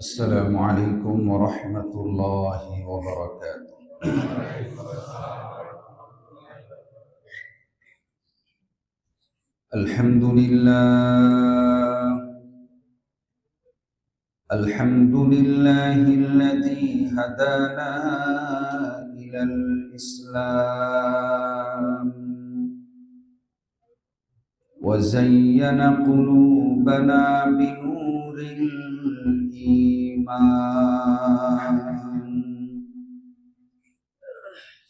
السلام عليكم ورحمة الله وبركاته. الحمد لله الحمد لله الذي هدانا إلى الإسلام وزين قلوبنا بنور الإيمان.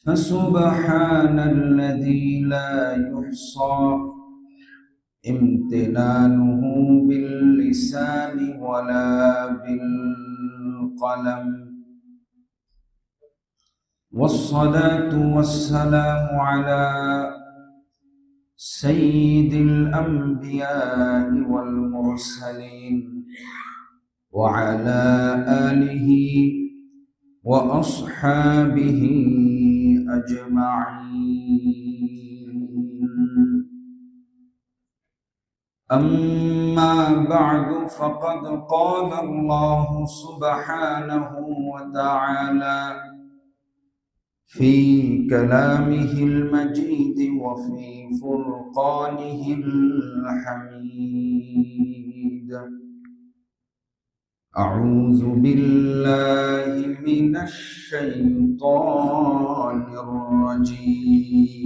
فسبحان الذي لا يحصى امتنانه باللسان ولا بالقلم، والصلاة والسلام على سيد الأنبياء والمرسلين وعلى آله وأصحابه أجمعين. أما بعد، فقد قال الله سبحانه وتعالى في كلامه المجيد وفي فرقانه الحميد: أعوذ بالله من الشيطان الرجيم.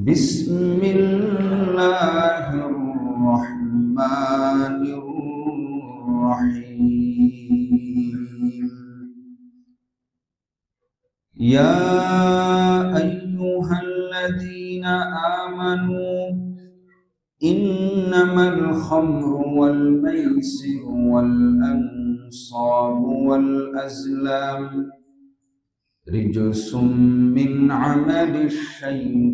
بسم الله الرحمن الرحيم. يا أيها الذين آمنوا إنما الخمر والميسر والأنصاب والأزلام رجس من عمل الشيطان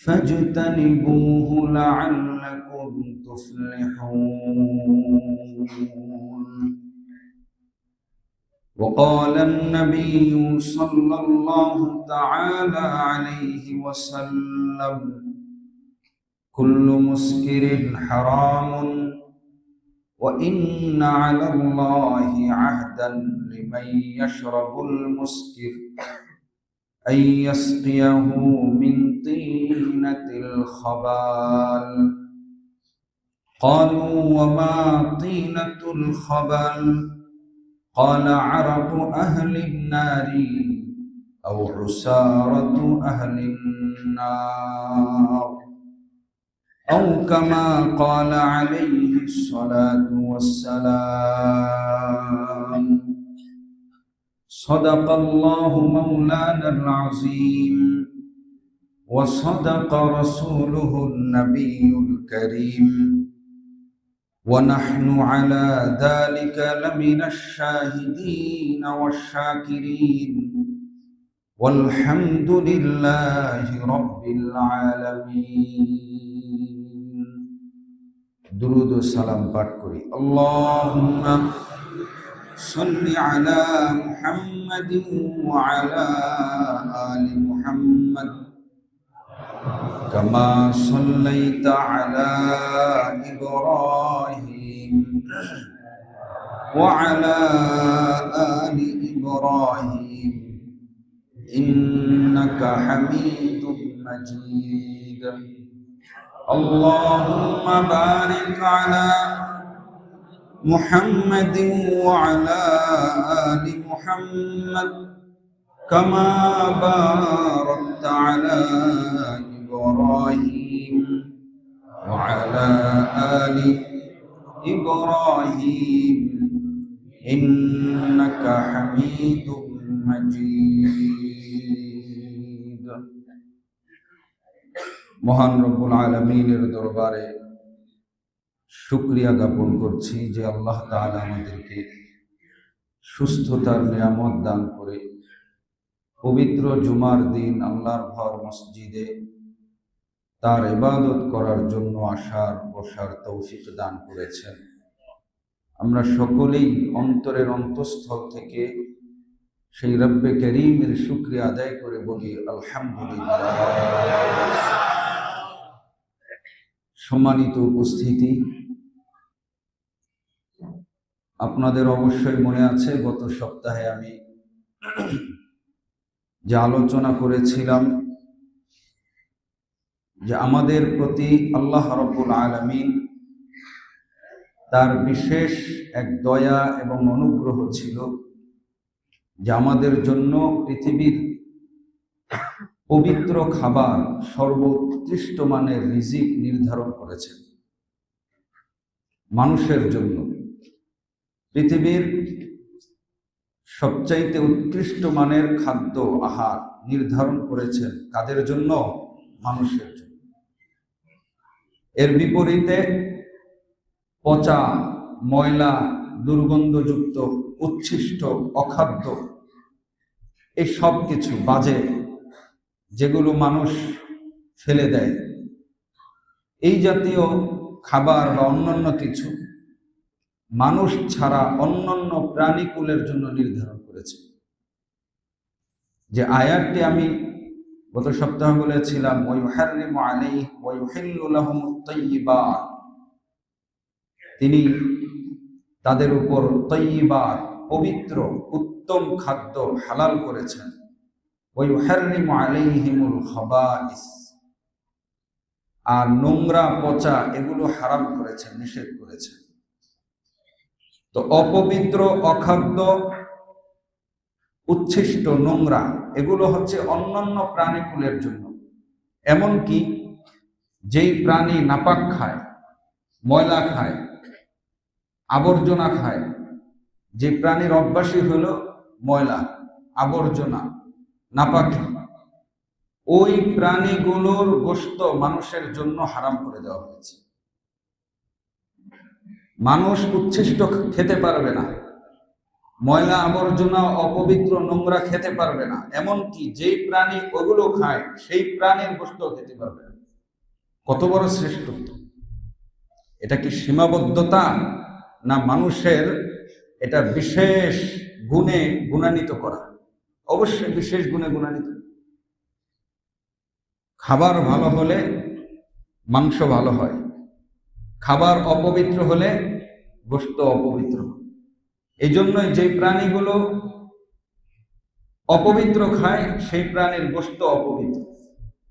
فاجتنبوه لعلكم تفلحون. وقال النبي صلى الله تعالى عليه وسلم: كل مسكر حرام، وإن على الله عهدا لمن يشرب المسكر أن يسقيه من طينة الخبال. قالوا: وما طينة الخبال؟ قال: عرق أهل النار أو عسارة أهل النار، أو كما قال عليه الصلاة والسلام. صدق الله مولانا العظيم، وصدق رسوله النبي الكريم، ونحن على ذلك لمن الشاهدين والشاكرين، والحمد لله رب العالمين. درود و সালাম পাঠ করি। اللهم صل على محمد وعلى آل محمد كما صليت على إبراهيم وعلى آل إبراهيم إنك حميد مجيد. اللهم بارك على محمد وعلى آل محمد كما باركت على إبراهيم وعلى آل إبراهيم إنك حميد مجيد. মহান রব্বুল আলামিনের দরবারে শুকরিয়া জ্ঞাপন করছি যে আল্লাহ তাআলা আমাদেরকে সুস্থতার নিয়ামত দান করে পবিত্র জুমার দিন আল্লাহর ঘর মসজিদে তার ইবাদত করার জন্য আসার বসার তৌফিক দান করেছেন। আমরা সকলেই অন্তরের অন্তঃস্থল থেকে সেই রব্বে করিমের শুকরিয়া আদায় করে বলি আলহামদুলিল্লাহ। সম্মানিত উপস্থিতি, আপনাদের অবশ্যই মনে আছে গত সপ্তাহে আমি যে আলোচনা করেছিলাম যে আমাদের প্রতি আল্লাহ রাব্বুল আলামিন তার বিশেষ এক দয়া এবং অনুগ্রহ ছিল যে আমাদের জন্য পৃথিবীর পবিত্র খাবার সর্বোৎকৃষ্ট মানের রিজিক নির্ধারণ করেছেন। মানুষের জন্য পৃথিবীর সবচাইতে উৎকৃষ্ট মানের খাদ্য আহার নির্ধারণ করেছেন কাদের জন্য? মানুষের জন্য। এর বিপরীতে পচা, ময়লা, দুর্গন্ধযুক্ত, উচ্ছিষ্ট, অখাদ্য এই সব কিছু বাজে যেগুলো মানুষ ফেলে দেয়, এই জাতীয় খাবার বা অন্যান্য কিছু মানুষ ছাড়া অন্যান্য প্রাণীকুলের জন্য নির্ধারণ করেছে। যে আয়াতটি আমি গত সপ্তাহ বলেছিলাম, ওয়াইউহাররিমু আলাইহি ওয়া ইউহিল্লু লাহুমুত তাইয়্যিবাত, তিনি তাদের উপর তাইয়্যিবাত পবিত্র উত্তম খাদ্য হালাল করেছেন। ওয়া ইউহাররিমু আলাইহিমুল খাবাইস, আর নোংরা পচা এগুলো হারাম করেছেন, নিষেধ করেছেন। তো অপবিত্র, অখাদ্য, উচ্ছিষ্ট, নোংরা এগুলো হচ্ছে অন্যান্য প্রাণীকুলের জন্য। এমনকি যেই প্রাণী নাপাক খায়, ময়লা খায়, আবর্জনা খায়, যে প্রাণীর অভ্যাসই হলো ময়লা, আবর্জনা, নাপাকি, ওই প্রাণীগুলোর গোশত মানুষের জন্য হারাম করে দেওয়া হয়েছে। মানুষ উচ্ছিষ্ট খেতে পারবে না, ময়লা, আবর্জনা, অপবিত্র, নোংরা খেতে পারবে না। এমনকি যেই প্রাণী ওগুলো খায় সেই প্রাণীর গোশত খেতে পারবে না। কত বড় শ্রেষ্ঠত্ব! এটা কি সীমাবদ্ধতা, না মানুষের এটা বিশেষ গুণে গুণান্বিত করা? অবশ্যই বিশেষ গুণে গুণান্বিত। খাবার ভালো হলে মাংস ভালো হয়, খাবার অপবিত্র হলে গোশত অপবিত্র। এই জন্যই যে প্রাণীগুলো অপবিত্র খায় সেই প্রাণীর গোশত অপবিত্র।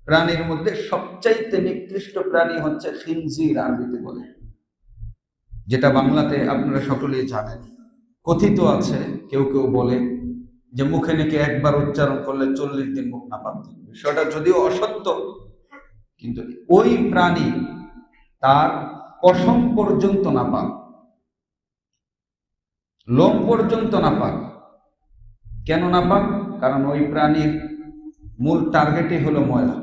প্রাণীর মধ্যে সবচাইতে নিকৃষ্ট প্রাণী হচ্ছে খিনজির, আরবিতে বলে, যেটা বাংলাতে আপনারা সকলেই জানেন। কথিত আছে, কেউ কেউ বলে যে মুখে নাকি একবার উচ্চারণ করলে 40 দিন মুখ না পাক থাকবে। বিষয়টা যদিও অসত্য, কিন্তু ওই প্রাণী তার পশম পর্যন্ত নাপাক, লোম পর্যন্ত নাপাক। কেন নাপাক? কারণ ওই প্রাণীর মূল টার্গেটই হলো ময়লা।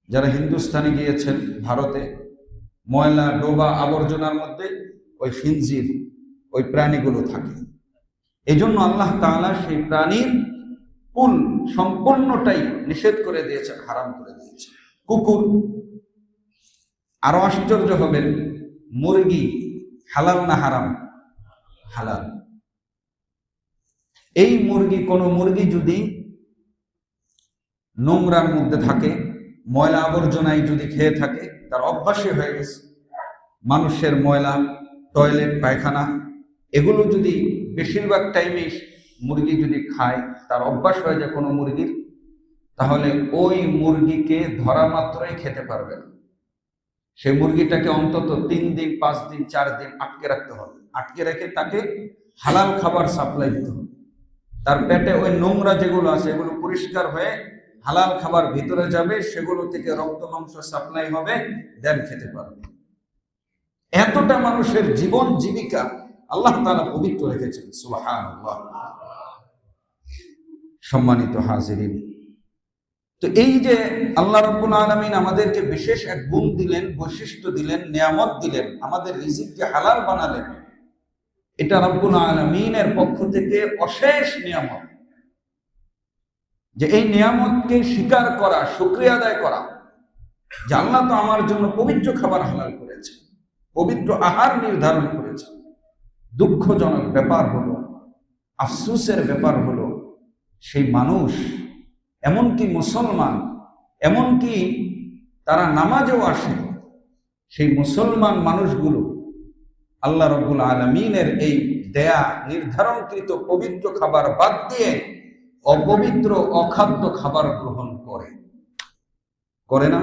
যারা হিন্দুস্তানে গিয়েছেন, ভারতে, ময়লা, ডোবা, আবর্জনার মধ্যে ওই খিনজির, ওই প্রাণীগুলো থাকে। এই জন্য আল্লাহ তাআলা সেই প্রাণীর কুল সম্পূর্ণটাই নিষেধ করে দিয়েছেন, হারাম করে দিয়েছেন। কুকুর, আরো আশ্চর্য হবেন, মুরগি হালাল না হারাম? হালাল। এই মুরগি, কোন মুরগি যদি নোংরার মধ্যে থাকে, ময়লা আবর্জনায় যদি খেয়ে থাকে, তার অভ্যাসই হয়ে গেছে মানুষের ময়লা, টয়লেট, পায়খানা এগুলো যদি বেশিরভাগ টাইমে মুরগি যদি খায়, তার অভ্যাস হয়ে যায় কোনো মুরগির, তাহলে ওই মুরগিকে ধরা মাত্রই খেতে পারবে না। সেই মুরগিটাকে অন্তত 3 দিন, 5 দিন, 4 দিন আটকে রাখতে হবে। আটকে রেখে তাকে হালাল খাবার সাপ্লাই দিতে হবে। তার পেটে ওই নোংরা যেগুলো আছে এগুলো পরিষ্কার হয়ে হালাল খাবার ভিতরে যাবে, সেগুলো থেকে রক্ত মাংস সাপ্লাই হবে, দেন খেতে পারবে। এতটা মানুষের জীবন জীবিকা আল্লাহ তাআলা পবিত্র রেখেছেন। সুবহানাল্লাহ। সম্মানিত হাজিরিন, তো এই যে আল্লাহ রাব্বুল আলামিন আমাদেরকে বিশেষ এক গুণ দিলেন, বৈশিষ্ট্য দিলেন, নিয়ামত দিলেন, আমাদের রিজিককে হালাল বানালেন, এটা রাব্বুল আলামিনের পক্ষ থেকে অশেষ নিয়ামত। যে এই নিয়ামতকে স্বীকার করা, শুকরিয়া আদায় করা, যে আল্লাহ তো আমার জন্য পবিত্র খাবার হালাল করেছে, পবিত্র আহার নির্ধারণ করেছে। দুঃখজনক ব্যাপার হলো, আফসোসের ব্যাপার হলো, সেই মানুষ, এমনকি মুসলমান, এমনকি তারা নামাজেও আসে, সেই মুসলমান মানুষগুলো আল্লাহ রাব্বুল আলামিনের এই দেয়া নির্ধারণকৃত পবিত্র খাবার বাদ দিয়ে অপবিত্র অখাদ্য খাবার গ্রহণ করে না?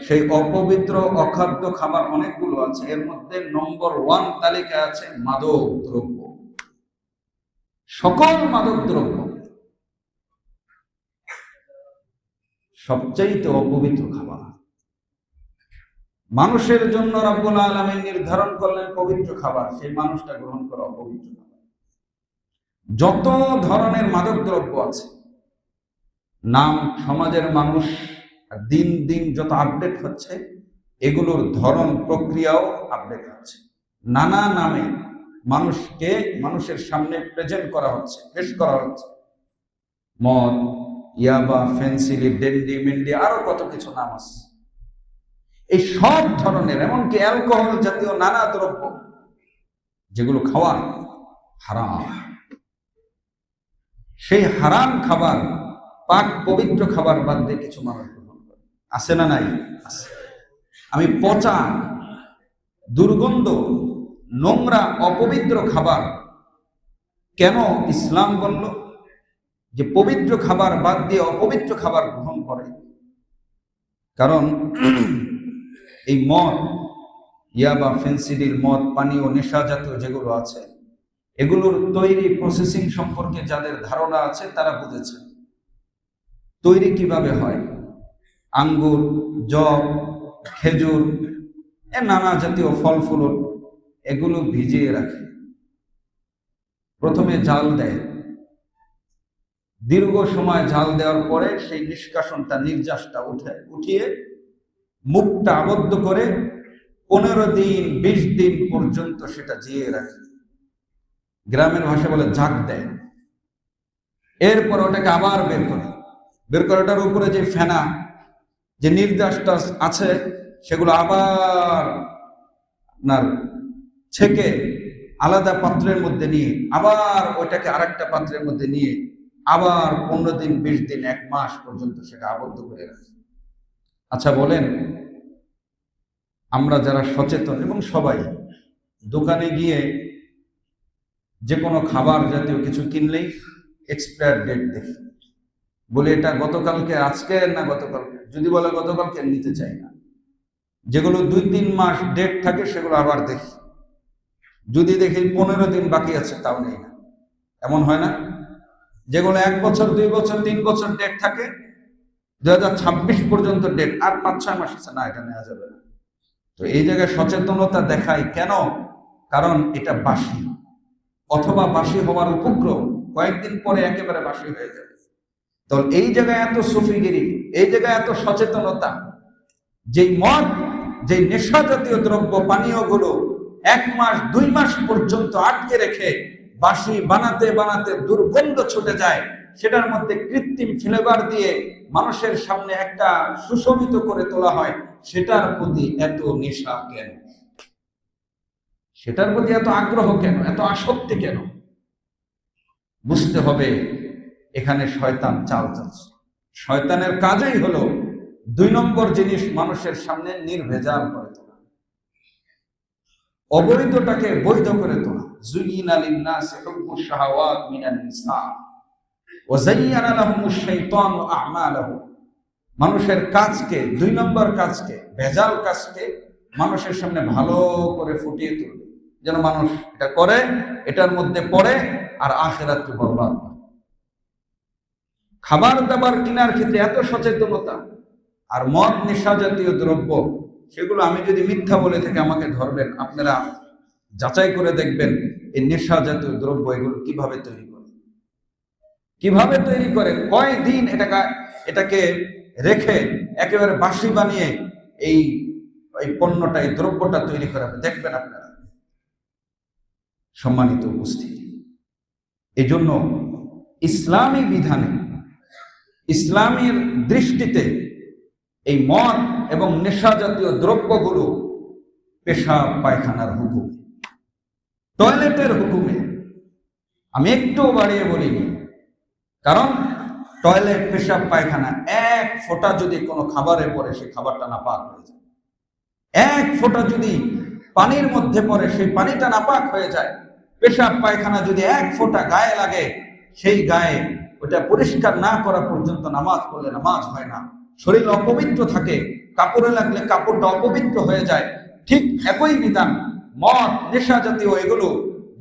সেই অপবিত্র অখাদ্য খাবার অনেকগুলো আছে, এর মধ্যে নম্বর 1 তালিকা আছে মাদক দ্রব্য। সকল মাদক দ্রব্য সবচাইতে অপবিত্র খাবার। মানুষের জন্য রব্বুল আলামিন নির্ধারণ করলেন পবিত্র খাবার, সেই মানুষটা গ্রহণ করা অপবিত্র খাবার। যত ধরনের মাদক দ্রব্য আছে, নাম সমাজের মানুষ দিন দিন যত আপডেট হচ্ছে, এগুলোর ধরন প্রক্রিয়াও আপডেট হচ্ছে। নানা নামে মানুষের সামনে প্রেজেন্ট করা হচ্ছে, পেশ করা হচ্ছে। মদ, ইয়াবা, ফেন্সিলি, ডেন্ডি, মেন্ডি, আরো কত কিছু নাম আছে। এই সব ধরনের, এমনকি অ্যালকোহল জাতীয় নানা দ্রব্য যেগুলো খাওয়া হারাম, সেই হারাম খাবার, পাক পবিত্র খাবার বাদ দিয়ে কিছু মানুষ গ্রহণ করে। আছে না নাই? আছে। আমি পচা, দুর্গন্ধ, নোংরা, অপবিত্র খাবার কেন ইসলাম বলল যে পবিত্র খাবার বাদ দিয়ে অপবিত্র খাবার গ্রহণ করে? কারণ এই মদ, ইয়াবা, ফেন্সিডিল, মদ, পানীয়, নেশা জাতীয় যেগুলো আছে, এগুলোর তৈরি প্রসেসিং সম্পর্কে যাদের ধারণা আছে তারা বুঝেছে তৈরি কিভাবে হয়। আঙ্গুর, জব, খেজুর, নানা জাতীয় ফল ফুল এগুলো ভিজিয়ে রাখে, প্রথমে জাল দেয়, দীর্ঘ সময় জাল দেওয়ার পরে সেই নিষ্কাশনটা, নির্যাসটা উঠিয়ে মুখটা আবদ্ধ করে 15 দিন 20 দিন পর্যন্ত সেটা জিয়ে রাখে। গ্রামের ভাষা বলে ঝাঁক দেয়। এরপর ওটাকে আবার বের করে ওটার উপরে যে ফেনা, যে নির্যাসটা আছে, সেগুলো আবার আপনার ছেঁকে আলাদা পাত্রের মধ্যে নিয়ে আবার ওইটাকে আরেকটা পাত্রের মধ্যে নিয়ে আবার 15 দিন 20 দিন 1 মাস পর্যন্ত সেটা আবদ্ধ করে রাখে। আচ্ছা বলেন, আমরা যারা সচেতন এবং সবাই দোকানে গিয়ে যে কোনো খাবার জাতীয় কিছু কিনলেই এক্সপায়ার ডেট দেখি, বলে এটা গতকালকে, আজকে না গতকালকে, যদি বলে গতকালকে নিতে চাই না। যেগুলো 2-3 মাস ডেট থাকে সেগুলো আবার দেখি, যদি দেখি 15 দিন বাকি আছে তাও নেই না। এমন হয় না? যেগুলো 1 বছর 2 বছর 3 বছর ডেট থাকে, 2026 পর্যন্ত ডেট, আর 5-6 মাস আছে না, এটা নেওয়া যাবে না। তো এই জায়গায় সচেতনতা দেখায় কেন? কারণ এটা বাসি, অথবা বাসি হওয়ার উপক্রম, কয়েকদিন পরে একেবারে বাসি হয়ে যাবে। তো এই জায়গায় এত সুফিগিরি, এই জায়গায় এত সচেতনতা। যেই মদ, যেই নেশা জাতীয় দ্রব্য পানীয়গুলো 1 মাস 2 মাস পর্যন্ত আটকে রেখে বাসি বানাতে বানাতে দুর্গন্ধ ছুটে যায়, সেটার মধ্যে কৃত্রিম ফ্লেভার দিয়ে মানুষের সামনে একটা সুশোভিত করে তোলা হয়, সেটার প্রতি এত নেশা কেন? সেটার প্রতি এত আগ্রহ কেন? এত আসক্তি কেন? বুঝতে হবে এখানে শয়তান চাল চালছে। শয়তানের কাজই হলো 2 নম্বর জিনিস মানুষের সামনে নির্ভেজাল করে তোলা, অবৈধটাকে বৈধ করে তোলা। যুইনা লিন-নাসি হুব্বুশ শাহাওয়াত মিনান নিসা ওয়া যায়্যানা লাহুমুশ শাইতানু আ'মালাহুম। মানুষের কাজকে, 2 নম্বর কাজকে, ভেজাল কাজকে মানুষের সামনে ভালো করে ফুটিয়ে তুলবে, যেন মানুষ এটা করে, এটার মধ্যে পড়ে আর আখিরাতকে বরবাদ করে। খাবার দাবার কেনার ক্ষেত্রে এত সচেতনতা, আর মদ, নেশা জাতীয় দ্রব্য, সেগুলো আমি যদি মিথ্যা বলে থাকি আমাকে ধরবেন, আপনারা যাচাই করে দেখবেন এই নেশা জাতীয় দ্রব্য এগুলো কিভাবে তৈরি করে, কয়দিন এটাকে রেখে একেবারে বাসি বানিয়ে এই পণ্যটা, এই দ্রব্যটা তৈরি করে দেখবেন আপনারা। সম্মানিত উপস্থিতি, এই জন্য ইসলামী বিধানে, ইসলামের দৃষ্টিতে এই মদ এবং নেশা জাতীয় দ্রব্যগুলো পেশাব পায়খানার হুকুম, টয়লেটের হুকুমে। আমি একটু বাড়িয়ে বলিনি, কারণ টয়লেট, পেশাব পায়খানা 1 ফোঁটা যদি কোনো খাবারে পড়ে, সে খাবারটা নাপাক হয়ে যায়। 1 ফোঁটা যদি পানির মধ্যে পড়ে, সেই পানিটা নাপাক হয়ে যায়। পেশাব পায়খানা যদি এক ফোঁটা গায়ে লাগে, সেই গায়ে ওটা পরিষ্কার না করা পর্যন্ত নামাজ পড়লে নামাজ হয় না। শরীর অপবিত্র থাকে, কাপড়ে লাগলে কাপড়টা অপবিত্র হয়ে যায়। ঠিক একই বিধান, মদ, নেশা জাতীয় এগুলো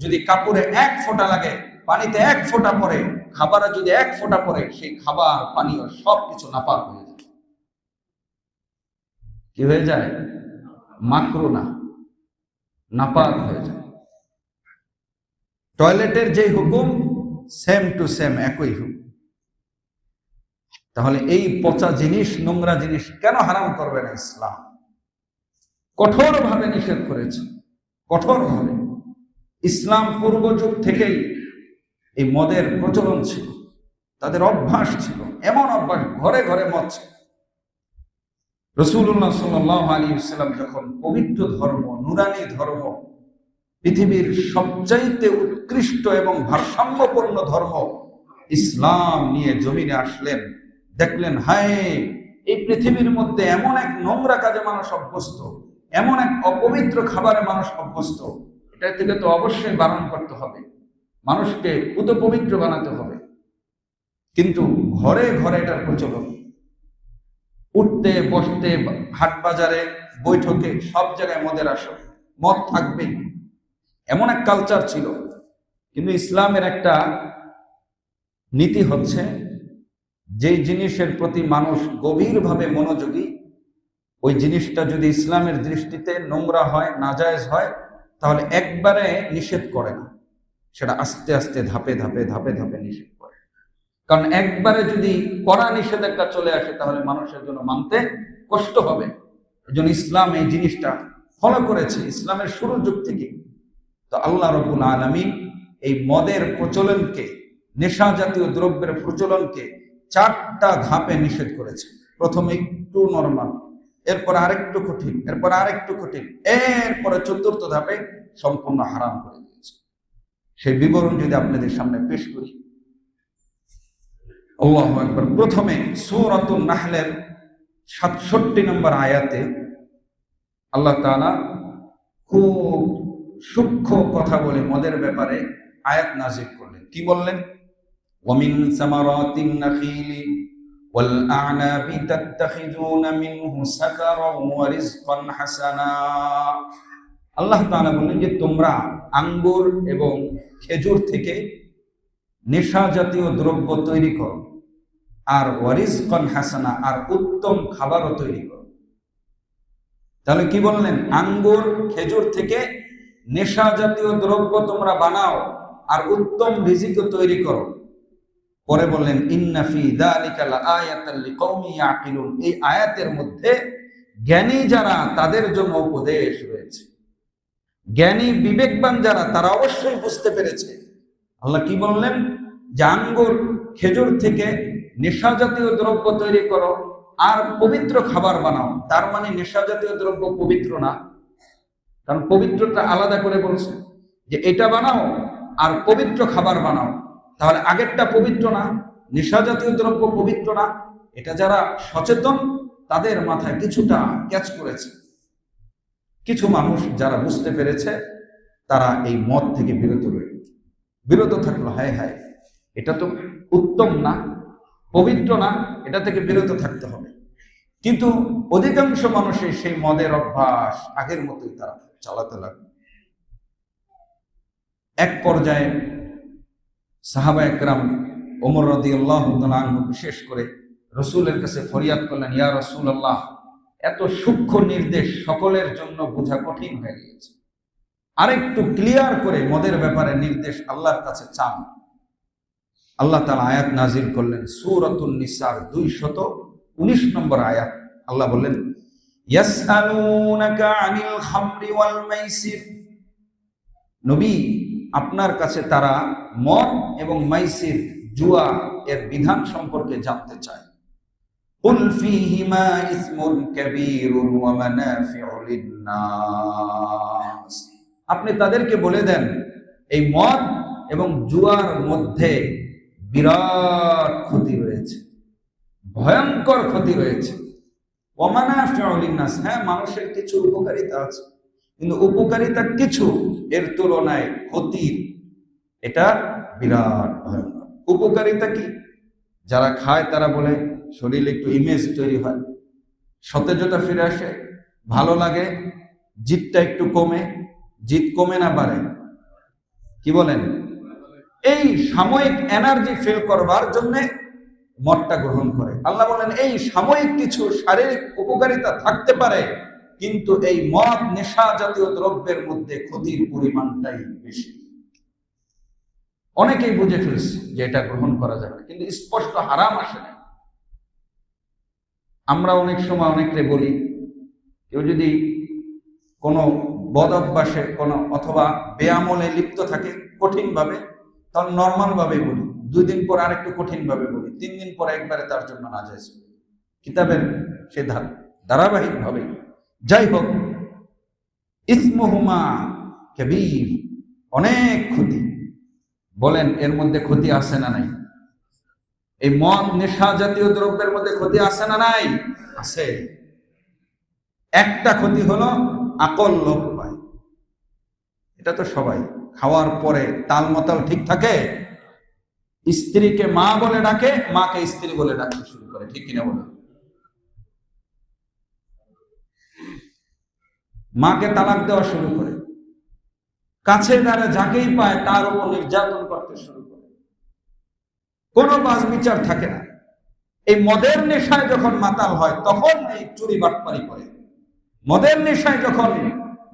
যদি কাপড়ে এক ফোঁটা লাগে, পানিতে এক ফোঁটা পড়ে, খাবারে যদি এক ফোঁটা পড়ে, সেই খাবার পানীয় সবকিছু নাপাক হয়ে যায়। কি হয়ে যায়? মাকরু না, নাপাক হয়ে যায়। টয়লেটের যে হুকুম সেম টু সেম, একই হুকুম। তাহলে এই পচা জিনিস, নোংরা জিনিস কেন হারাম করবে না ইসলাম? কঠোরভাবে নিষেধ করেছে, কঠোরভাবে। ইসলাম পূর্ব যুগ থেকেই এই মদের প্রচলন ছিল, তাদের অভ্যাস ছিল, এমন অভ্যাস, ঘরে ঘরে মদ ছিল। রাসূলুল্লাহ সাল্লাল্লাহু আলাইহি ওয়াসাল্লাম যখন পবিত্র ধর্ম, নুরানি ধর্ম, পৃথিবীর সবচাইতে উৎকৃষ্ট এবং ভারসাম্যপূর্ণ ধর্ম ইসলাম নিয়ে জমিনে আসলেন, দেখলেন হায়, এই পৃথিবীর মধ্যে এমন এক নোংরা কাজে মানুষ অভ্যস্ত, এমন এক অপবিত্র খাবারে মানুষ অভ্যস্ত, এটা থেকে তো অবশ্যই বারণ করতে হবে, মানুষকে পবিত্র বানাতে হবে। কিন্তু ঘরে ঘরে এটার প্রচলন, উঠতে বসতে, হাট বাজারে, বৈঠকে, সব জায়গায় মদের আসর, মদ থাকবেই, এমন এক কালচার ছিল। কিন্তু ইসলামের একটা নীতি হচ্ছে, যেই জিনিসের প্রতি মানুষ গভীরভাবে মনোযোগী, ওই জিনিসটা যদি ইসলামের দৃষ্টিতে নোংরা হয়, নাজায়েজ হয়, তাহলে একবারে নিষেধ করে না, সেটা আস্তে আস্তে ধাপে ধাপে ধাপে ধাপে নিষেধ করে। কারণ একবারে যদি কড়া নিষেধাজ্ঞা চলে আসে, তাহলে মানুষের জন্য মানতে কষ্ট হবে। এই জন্য ইসলাম এই জিনিসটা ফলো করেছে ইসলামের শুরুর যুগ থেকে। তো আল্লাহ রাব্বুল আলামিন এই মদের প্রচলনকে, নেশা জাতীয় দ্রব্যের প্রচলনকে 4টা ধাপে নিষেধ করেছে। প্রথমে একটু নরমাল, এরপর আরেকটু কঠিন, এরপর আরেকটু কঠিন, এরপরে 4র্থ ধাপে সম্পূর্ণ হারাম করে দিয়েছে। সেই বিবরণ যদি আপনাদের সামনে পেশ করি, আল্লাহু আকবার। প্রথমে সূরাতুন নাহলের 67 নম্বর আয়াতে আল্লাহ তাআলা খুব সূক্ষ্ম কথা বলে মদের ব্যাপারে আয়াত নাযিল করলেন। কি বললেন? ওয়ামিন সামারাতিন নাখিলি ওয়াল আ'নাবি তাত্তাখিযুনা মিনহু সাকারান ওয়া রিজকান হাসানা। আল্লাহ তাআলা বললেন যে তোমরা আঙ্গুর এবং খেজুর থেকে নেশা জাতীয় দ্রব্য তৈরি করো, আর ওয়ারিজকান হাসানা, আর উত্তম খাবারও তৈরি করো। তাহলে কি বললেন? আঙ্গুর, খেজুর থেকে নেশা জাতীয় দ্রব্য তোমরা বানাও, আর উত্তম রিজিকও তৈরি করো। পরে বললেন ইন্না ফি যালিকা লাআয়াতাল লিকাওমি ইয়াকিলুন। এই আয়াতের মধ্যে জ্ঞানী যারা, তাদের জন্য উপদেশ রয়েছে। জ্ঞানী বিবেকবান যারা, তারা অবশ্যই বুঝতে পেরেছে। আল্লাহ কি বললেন? যে আঙ্গুর, খেজুর থেকে নেশা জাতীয় দ্রব্য তৈরি করো, আর পবিত্র খাবার বানাও। তার মানে নেশা জাতীয় দ্রব্য পবিত্র না, কারণ পবিত্রটা আলাদা করে বলছে যে এটা বানাও আর পবিত্র খাবার বানাও। তাহলে আগেরটা পবিত্র না, নেশা জাতীয় দ্রব্য পবিত্র না। এটা যারা সচেতন, তাদের মাথায় কিছুটা ক্যাচ করেছে। কিছু মানুষ যারা বুঝতে পেরেছে, তারা এই মদ থেকে বিরত থাকলো। হায় হায়, এটা তো উত্তম না, পবিত্র না, এটা থেকে বিরত থাকতে হবে। কিন্তু অধিকাংশ মানুষের সেই মদের অভ্যাস আগের মতোই তারা চালাতে লাগলো। এক পর্যায়ে সাহাবা একরাম, ওমর রাদিয়াল্লাহু তাআলা আনহু বিশেষ করে রাসূলের কাছে ফরিয়াদ করলেন, ইয়া রাসূলুল্লাহ, এত সূক্ষ্ম নির্দেশ সকলের জন্য বোঝা কঠিন হয়ে গিয়েছে, আরেকটু ক্লিয়ার করে মদের ব্যাপারে নির্দেশ আল্লাহর কাছে চান। আল্লাহ তাআলা আয়াত নাজিল করলেন, সূরাতুন নিসার 219 নম্বর আয়াত। আল্লাহ বললেন, ইয়াসআলুনাকা আনিল খামরি ওয়াল মাইসির। নবী, আপনার কাছে তারা মদ এবং মাইসির, জুয়া এর বিধান সম্পর্কে জানতে চায়। কুল ফীহিমা ইসমুন কাবীরুন ওয়া মানাফিউ লিন-নাস। আপনি তাদেরকে বলে দেন, এই মদ এবং জুয়ার মধ্যে বিরাট ক্ষতি রয়েছে, ভয়ঙ্কর ক্ষতি রয়েছে। ওয়া মানাফিউ লিন-নাস, হ্যাঁ মানুষের কিছু উপকারিতা আছে, কিন্তু উপকারিতা কিছু এর তুলনায় ক্ষতির এটা বিরাট ভয়ঙ্কর। উপকারিতা কি? যারা খায় তারা বলে শরীরে একটু ইমেজ তৈরি হয়, সতেজতা ফিরে আসে, ভালো লাগে, জিদটা একটু কমে। জিদ কমে না বাড়ে? কি বলেন? এই সাময়িক এনার্জি ফিল করবার জন্য মদটা গ্রহণ করে। আল্লাহ বলেন এই সাময়িক কিছু শারীরিক উপকারিতা থাকতে পারে, কিন্তু এই মদ নেশা জাতীয় দ্রব্যের মধ্যে ক্ষতির পরিমাণটাই বেশি। অনেকেই বুঝে ফেলছে যে এটা গ্রহণ করা যাবে, কিন্তু স্পষ্ট হারাম আসে না। আমরা অনেক সময় অনেকরে বলি, কেউ যদি কোনো বদ অভ্যাসে কোনো অথবা বেআমলে লিপ্ত থাকে কঠিন ভাবে, তাহলে নর্মাল ভাবে বলি, 2 দিন পর আরেকটু কঠিন ভাবে বলি, 3 দিন পর একবারে তার জন্য নাজায়েজ। কিতাবের সে ধারাবাহিক ভাবে। যাই হোক, ইসমুহুমা কাবীর, অনেক ক্ষতি। বলেন এর মধ্যে ক্ষতি আছে না নাই? এই মদ নেশা জাতীয় দ্রব্যের মধ্যে ক্ষতি আছে না নাই? আছে। একটা ক্ষতি হলো আকল লোপ পায়। এটা তো সবাই খাওয়ার পরে তাল মাতাল ঠিক থাকে, স্ত্রীকে মা বলে ডাকে, মাকে স্ত্রী বলে ডাকতে শুরু করে, ঠিক কিনা বলে? মাকে তালাক দেওয়া শুরু করে, কাছে দ্বারা যাকেই পায় তার উপর নির্যাতন করতে শুরু করে, কোনো বাজ বিচার থাকে না। এই মদের নেশায় যখন মাতাল হয় তখন এই চুরি বাটপারি করে, মদের নেশায় যখন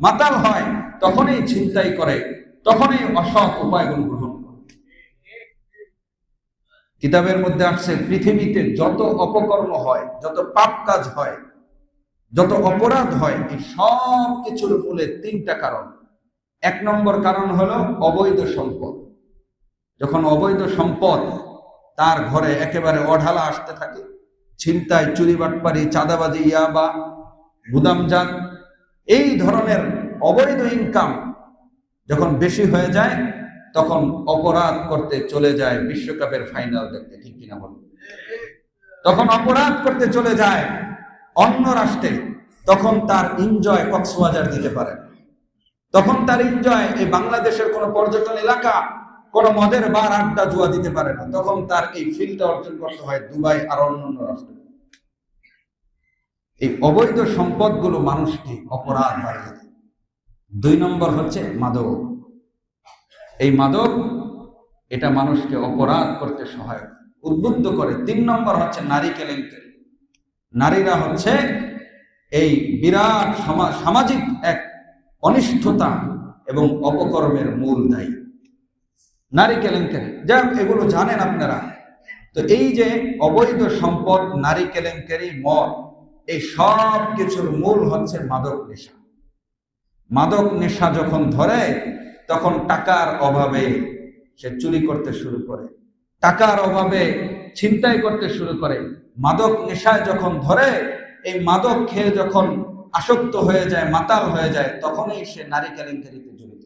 মাতাল হয় তখনই ছিনতাই করে, তখনই অসৎ উপায়গুলো গ্রহণ করে। কিতাবের মধ্যে আসছে পৃথিবীতে যত অপকর্ম হয়, যত পাপ কাজ হয়, যত অপরাধ হয়, এই সব কিছুর মূলে 3টা কারণ। 1 নম্বর কারণ হলো অবৈধ সম্পদ। যখন অবৈধ সম্পদ তার ঘরে একেবারে অঢালা আসতে থাকে, ছিনতাই, চুরি বাটপারি, চাঁদাবাজি, ইয়াবা, গুদামজাত, এই ধরনের অবৈধ ইনকাম যখন বেশি হয়ে যায়, তখন অপরাধ করতে চলে যায় বিশ্বকাপের ফাইনাল দেখতে, ঠিক কিনা বলুন? তখন অপরাধ করতে চলে যায় অন্য রাষ্ট্রে, তখন তার এনজয় কক্সবাজার দিতে পারে, তখন তার এনজয় এই বাংলাদেশের কোন পর্যটন এলাকা, কোন মদের বার, আড্ডা, জুয়া দিতে পারে না, তখন তার এই ফিল্ডটা অর্জন করতে হয় দুবাই আর অন্যান্য রাষ্ট্রে। এই অবৈধ সম্পদগুলো মানুষকে অপরাধ বাড়িয়ে দেয়। 2 নম্বর হচ্ছে মাদক। এই মাদক এটা মানুষকে অপরাধ করতে সহায়ক, উদ্বুদ্ধ করে। 3 নম্বর হচ্ছে নারী কেলেঙ্কারি। নারীরা হচ্ছে এই বিরাট সামাজিক এক অনিষ্ঠতা এবং অপকর্মের মূল দায়ী। নারী কেলেঙ্কারি, যা এগুলো জানেন আপনারা। তো এই যে অবৈধ সম্পদ, নারী কেলেঙ্কারি, মদ, এই সব কিছুর মূল হচ্ছে মাদক নেশা। মাদক নেশা যখন ধরে তখন টাকার অভাবে সে চুরি করতে শুরু করে, টাকার অভাবে ছিনতাই করতে শুরু করে। মাদক নেশায় যখন ধরে, এই মাদক খেয়ে যখন আসক্ত হয়ে যায়, মাতাল হয়ে যায়, তখনই সে নারী কেলেঙ্কারিতে জড়িত।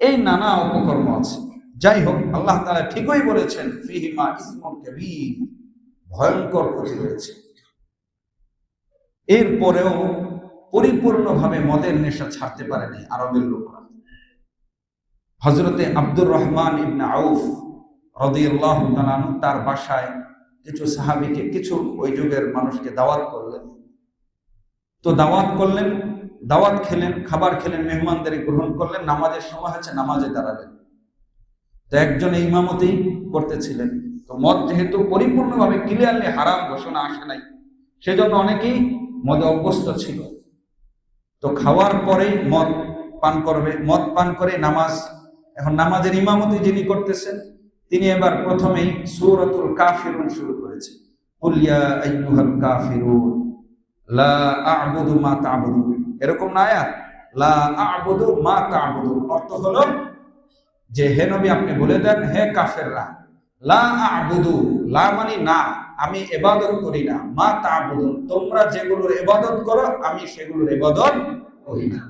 এই নানা অপকর্ম আছে। যাই হোক, আল্লাহ তাআলা ঠিকই বলেছেন ফিহিমা ইসমুন কাবীর, ভয়ঙ্কর ক্ষতি রয়েছে। এরপরেও পরিপূর্ণভাবে মদের নেশা ছাড়তে পারেনি আরবের লোকরা। হযরতে আব্দুর রহমান ইবনে আউফ রাদিয়াল্লাহু তাআলা আনহু তার বাসায় কিছু সাহাবীকে, কিছু ওই যুগের মানুষকে দাওয়াত করলেন। তো দাওয়াত করলেন, দাওয়াত খেলেন, খাবার খেলেন, মেহমানদের গ্রহণ করলেন, নামাজের সময় হচ্ছে, নামাজে দাঁড়ালেন। তো একজন ইমামতি করতেছিলেন। তো মদ যেহেতু পরিপূর্ণভাবে ক্লিয়ারলি হারাম ঘোষণা আসে নাই, সেজন্য অনেকেই মদে অভ্যস্ত ছিল। তো খাওয়ার পরেই মদ পান করবে, মদ পান করে নামাজ। এখন নামাজের ইমামতি যিনি করতেছেন, তিনি এবার প্রথমেই সূরাতুল কাফিরুন শুরু করেছেন। কুল ইয়া আইয়ুহাল কাফিরুন লা আ'বুদু মা তা'বুদুন, এরকম না আয়াত, লা আ'বুদু মা তা'বুদুন, অর্থ হলো যে হে নবী আপনি বলে দেন, হে কাফেররা, লা আ'বুদু, লা মানে না, আমি ইবাদত করি না, মা তা'বুদুন, তোমরা যেগুলোর ইবাদত করো আমি সেগুলোর ইবাদত করি না।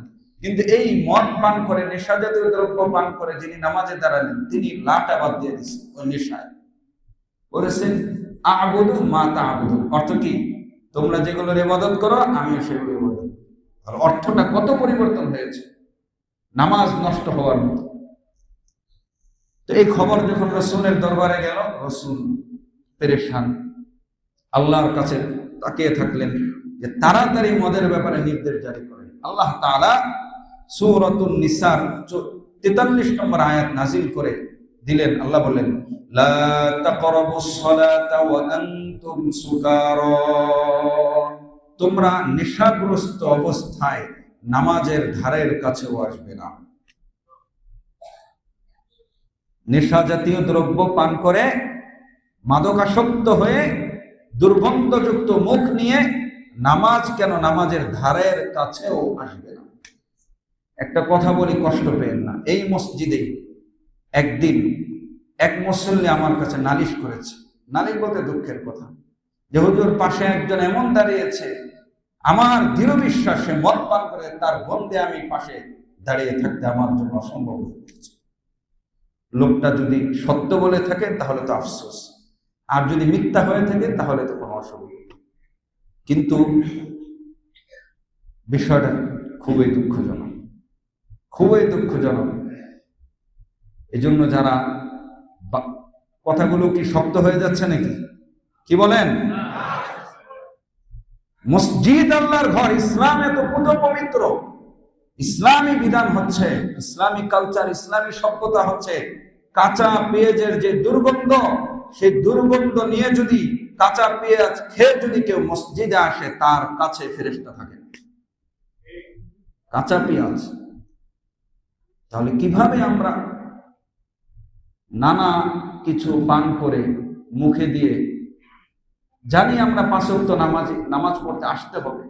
কিন্তু এই মদ পান করে, নেশা জাতীয় দ্রব্য পান করে যিনি নামাজে দাঁড়ালেন, তিনি লাটা বাদ দিয়ে দিচ্ছেন, ওই নেশায় বলেছেন আ'বুদু মা তা'বুদুন, অর্থ কি? তোমরা যেগুলোর ইবাদত করো আমিও সেগুলো ইবাদত করি। আর অর্থটা কত পরিবর্তন হয়েছে, নামাজ নষ্ট হওয়ার মতো। তো এই খবর যখন রসুলের দরবারে গেল, রসুল পেরেশান, আল্লাহর কাছে তাকিয়ে থাকলেন যে তাড়াতাড়ি মদের ব্যাপারে নির্দেশ জারি করেন। আল্লাহ তাআলা সূরাতুন নিসার 43 নম্বর আয়াত নাজিল করে দিলেন। আল্লাহ বললেন, লা তাকরাবুস সালাতা ওয়া আনতুম সুকারা, তোমরা নেশাগ্রস্ত অবস্থায় নামাজের ধারের কাছেও আসবে না। নেশা জাতীয় দ্রব্য পান করে মাদকাসক্ত হয়ে দুর্গন্ধযুক্ত মুখ নিয়ে নামাজ কেন, নামাজের ধারের কাছেও আসবে না। একটা কথা বলি, কষ্ট পেয়েন না। এই মসজিদে একদিন এক মুসল্লি আমার কাছে নালিশ করেছে। নালিশ বলতে দুঃখের কথা, যে হুজুর পাশে একজন এমন দাঁড়িয়েছে, আমার দৃঢ় বিশ্বাসে মদ পান করে তার গন্ধে আমি পাশে দাঁড়িয়ে থাকতে আমার জন্য অসম্ভব হয়ে পড়েছে। লোকটা যদি সত্য বলে থাকে তাহলে তো আফসোস, আর যদি মিথ্যা হয়ে থাকে তাহলে তো কোনো অসুবিধা। কিন্তু বিষয়টা খুবই দুঃখজনক, খুবই দুঃখজনক। এই জন্য যারা কথাগুলো কি শক্ত হয়ে যাচ্ছে নাকি, কি বলেন? মসজিদ আল্লাহর ঘর, ইসলাম এত পবিত্র, ইসলামী বিধান হচ্ছে, ইসলামী কালচার, ইসলামী সভ্যতা হচ্ছে কাঁচা পেঁয়াজের যে দুর্গন্ধ, সেই দুর্গন্ধ নিয়ে যদি কাঁচা পেঁয়াজ খেয়ে যদি কেউ মসজিদে আসে, তার কাছে ফেরেশতা থাকে। কাঁচা পেঁয়াজ, তাহলে কিভাবে আমরা নানা কিছু পান করে মুখে দিয়ে জানি আমরা 5 ওয়াক্ত নামাজ পড়তে আসতে হবে,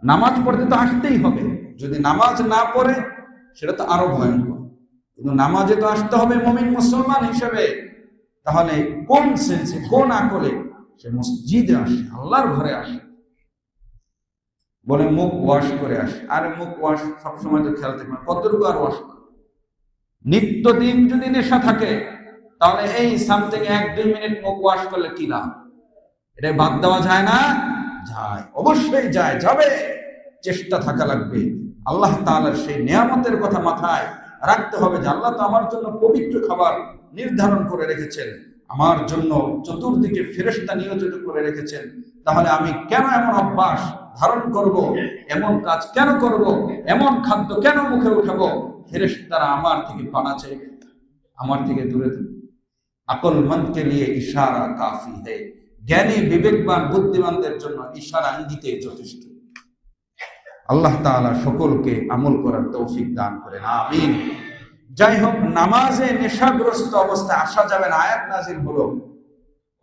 নামাজ পড়তে তো আসতেই হবে। যদি নামাজ না পড়ে সেটা তো আরো ভয়ঙ্কর, কিন্তু নামাজে তো আসতে হবে মুমিন মুসলমান হিসেবে। তাহলে কোন সেন্সে, কোন আকলে সে মসজিদে আসে, আল্লাহর ঘরে আসে, বলে মুখ ওয়াশ করে আসে। আরে মুখ ওয়াশ সবসময় তো খেয়াল থাকবে, কতটুকু আর ওয়াশ করে? নিত্যদিন যদি নেশা থাকে তাহলে এই সামথিং 1-2 মিনিট মুখ ওয়াশ করলে কি লাভ? এটা বাদ দেওয়া যায় না? যায়, অবশ্যই যায়, যাবে, চেষ্টা থাকা লাগবে। আল্লাহ তাআলার সেই নিয়ামতের কথা মাথায় রাখতে হবে যে আল্লাহ তো আমার জন্য পবিত্র খাবার নির্ধারণ করে রেখেছেন, আমার জন্য চতুর্দিকে ফেরেশতা নিয়োজিত করে রেখেছেন। তাহলে আমি কেন এমন অভ্যাস ধারণ করব, এমন কাজ কেন করব, এমন খাদ্য কেন মুখে উঠাবো? ফেরেশতারা আমার থেকে পানা চাইবে, আমার থেকে দূরে থাকবে। আকলমন্দ কে লিয়ে ইশারা কাফি है, জ্ঞানী বিবেকবান বুদ্ধিমানদের জন্য ইশারা ইঙ্গিতে যথেষ্ট। আল্লাহ তাআলা সকলকে আমল করার তৌফিক দান করেন, আমিন। যাই হোক, নামাজে নেশাগ্রস্ত অবস্থায় আসা যাবে না, আয়াত নাজিল হলো।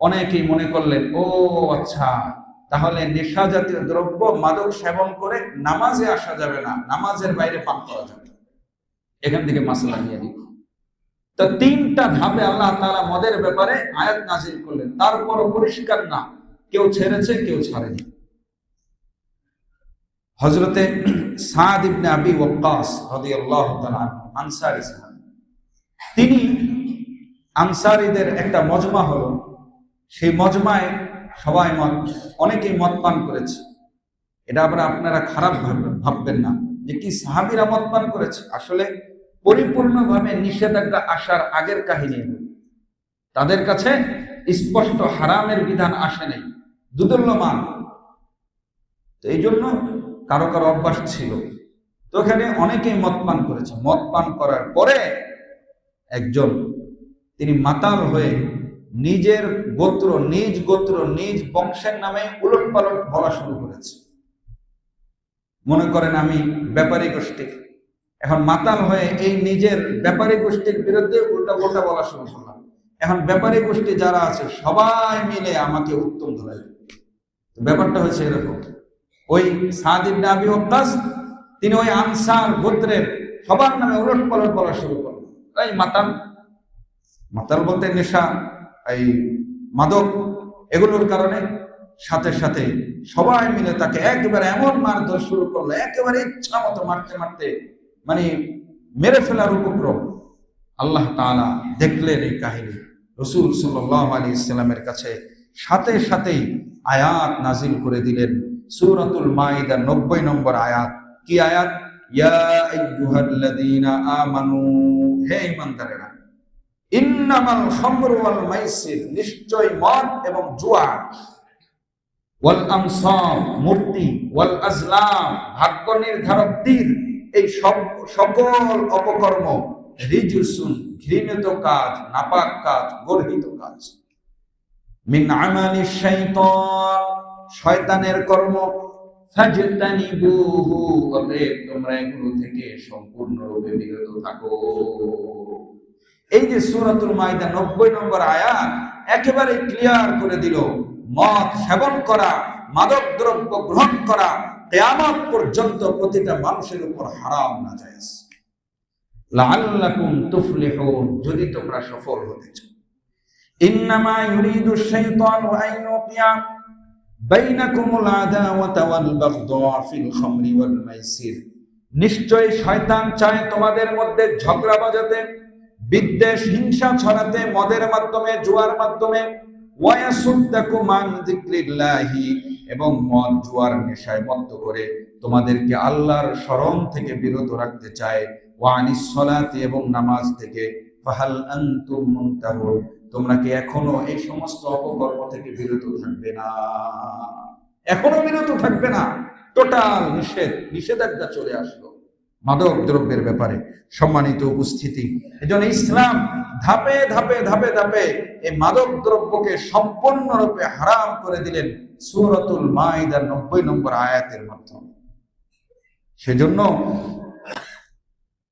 অনেকেই মনে করলেন, ও আচ্ছা, তাহলে নেশা জাতীয় দ্রব্য মাদক সেবন করে নামাজে আসা যাবে না, নামাজের বাইরে পান করা যাবে। এখান থেকে মাসলা নিয়ে দিব। তো 3টা ধাপে আল্লাহ তাআলা মদের ব্যাপারে আয়াত নাজিল করলেন। তারপর পরিষ্কার না, কেউ ছেড়েছে কেউ ছাড়েনি। হযরতে সাদ ইবনে আবি ওয়াক্কাস রাদিয়াল্লাহু তাআলা আনসারী সাহাবী, তিনি আনসারীদের একটা মজমা হলো, সেই মজমায় সবাই অনেকেই মদ পান করেছে। এটা আবার আপনারা খারাপ ভাববেন না যে কি সাহাবীরা মদ পান করেছে, আসলে পরিপূর্ণভাবে নিষেধাজ্ঞা আসার আগের কাহিনী। তাদের কাছে স্পষ্ট হারামের বিধান আসে নাই, দুদুল্যমান। তো এই জন্য কারো কারো অভ্যাস ছিল, তো এখানে অনেকেই মদ পান করেছে। মদ পান করার পরে একজন, তিনি মাতাল হয়ে নিজের গোত্র, নিজ বংশের নামে উলট পালট বলা শুরু করেছে। মনে করেন আমি ব্যাপারী গোষ্ঠী, এখন মাতাল হয়ে এই নিজের ব্যাপারী গোষ্ঠীর বিরুদ্ধে উল্টা বলা শুরু করলাম। এখন ব্যাপারী গোষ্ঠী যারা আছে সবাই মিলে আমাকে উত্তম ধরাই। ব্যাপারটা হয়েছে এরকম, ওই সাদ ইবনে আবি ওয়াক্কাস তিনি ওই আনসার গোত্রের সবার নামে উলট পালট বলা শুরু করলেন। এই মাতাল বলতে নেশা, এই মাদক, এগুলোর কারণে সাথে সাথে সবাই মিলে তাকে একেবারে এমন মারধর শুরু করলো, একেবারে ইচ্ছা মতো মারতে মানে মেরে ফেলার উপক্রম। আল্লাহ তাআলা দেখলেন এই কাহিনী, রাসূল সাল্লাল্লাহু আলাইহি ওয়াসাল্লামের কাছে সাথে সাথেই আয়াত নাজিল করে দিলেন। সূরাতুল মাইদা 90 নম্বর আয়াত। কি আয়াত? ইয়া আইয়ুহাল্লাযীনা আমানু, হে ঈমানদারেরা, ইন্নামাল খামরু ওয়াল মাইসির, নিশ্চয় মদ এবং জুয়া, ওয়াল আনসাব, মূর্তি, ওয়াল আজলাম, ভাগ্য নির্ধারক তীর, এই সকল অপকর্ম, রিজসুন, ঘৃণিত কাজ, নাপাক কাজ, গর্হিত কাজ, মিন আমালিশ শাইতান, শয়তানের কর্ম, ফাজতানিবুহু, অতএব তোমরা এগুলো থেকে সম্পূর্ণরূপে বিরত থাকো। এই যে সূরাতুল মাইদা 90 নম্বর আয়াত একেবারে ক্লিয়ার করে দিল, মদ সেবন করা, মাদক দ্রব্য গ্রহণ করা কিয়ামত পর্যন্ত প্রতিটা মানুষের উপর হারাম, নাজায়েজ। লাআল্লাকুম তুফলিহুন, যদি তোমরা সফল হতে চাও। ইন্নামা ইউরিদু শাইতানু আন ইউকিয়া বাইনাকুমুল আদাওয়াতা ওয়াল বাগদা ফিল খামরি ওয়াল মাইসির, নিশ্চয়ই শয়তান চায় তোমাদের মধ্যে ঝগড়া বাজাতে, বিদ্বেষ, হিংসা ছড়াতে, মদের মাধ্যমে, জুয়ার মাধ্যমে, ওয়ায়াসুদ্দাকুম আন যিকরিল্লাহি, এবং মদ জুয়ার নেশায় মত্ত করে তোমাদেরকে আল্লাহর স্মরণ থেকে বিরত রাখতে চায়, ওয়া আনিস সালাতি, এবং নামাজ থেকে। ফাহাল আনতুম মুনতাহুন, তোমরা কি এখনো এই সমস্ত অপকর্ম থেকে বিরত থাকবে না? এখনো বিরত থাকবে না? টোটাল নিষেধাজ্ঞা চলে আসলো মাদক দ্রব্যের ব্যাপারে। সম্মানিত উপস্থিতি, এজন্য ইসলাম ধাপে ধাপে ধাপে ধাপে এই মাদক দ্রব্যকে সম্পূর্ণরূপে হারাম করে দিলেন সূরাতুল মাইদার 90 নম্বর আয়াতের মাধ্যমে। সেজন্য